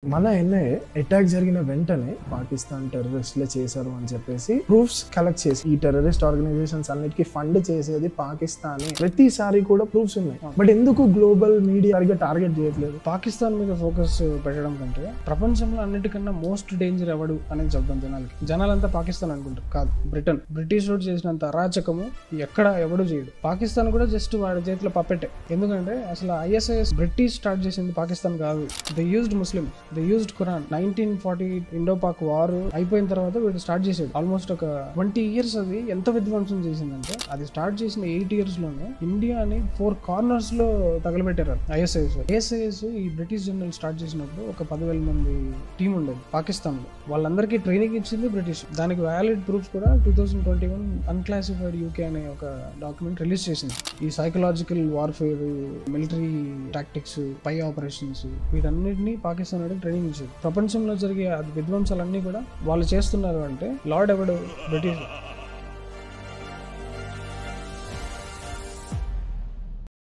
మన NIA attack జరిగిన వెంటనే పాకిస్తాన్ టెర్రరిస్టులే చేశారు అని చెప్పేసి ప్రూఫ్స్ కలెక్ట్ చేసి ఈ టెర్రరిస్ట్ ఆర్గనైజేషన్స్ అన్నిటికీ ఫండ్ చేసేది పాకిస్తానే ప్రతిసారి కూడా ప్రూఫ్స్ ఉన్నాయి. బట్ ఎందుకు గ్లోబల్ మీడియా టార్గెట్ చేయట్లేదు? పాకిస్తాన్ మీద ఫోకస్ పెట్టడం కంటే ప్రపంచంలో అన్నిటికన్నా మోస్ట్ డేంజర్ ఎవడు అనేది చెప్తాం జనాలంతా పాకిస్తాన్ అనుకుంటారు. కాదు, బ్రిటిష్ రోడ్ చేసినంత అరాచకము ఎక్కడ ఎవడు చేయడు. పాకిస్తాన్ కూడా జస్ట్ వాడి చేతిలో పప్పెట్టే. ఎందుకంటే అసలు ISIS బ్రిటిష్ స్టార్ట్ చేసింది పాకిస్తాన్ కాదు. They used Muslims, they used Quran. 1940 Indo Pak war అయిపోయిన తర్వాత వీడు స్టార్ట్ చేసాడు. ఆల్మోస్ట్ ఒక 20 years అది ఎంత విధ్వంసం చేసిందంటే అది స్టార్ట్ చేసిన 8 years లోనే ఇండియాని 4 corners లో తగలబెట్టారు ISIS. ఈ బ్రిటిష్ జనరల్ స్టార్ట్ చేసినప్పుడు ఒక 10,000 మంది టీం ఉండేది పాకిస్తాన్ లో. వాళ్ళందరికీ ట్రైనింగ్ ఇచ్చింది బ్రిటిష్. దానికి వ్యాలిడ్ ప్రూఫ్స్ కూడా 2021 అన్క్లాసిఫైడ్ UK అనే ఒక డాక్యుమెంట్ రిలీజ్ చేసింది. ఈ సైకలాజికల్ వార్ఫేర్, మిలిటరీ టాక్టిక్స్, పై ఆపరేషన్స్ వీటన్నిటిని పాకిస్తాన్ ట్రైనింగ్ ఇచ్చింది. ప్రపంచంలో జరిగే విధ్వంసాలన్నీ కూడా వాళ్ళు చేస్తున్నారు అంటే లార్డ్ ఎవడు? బ్రిటిష్.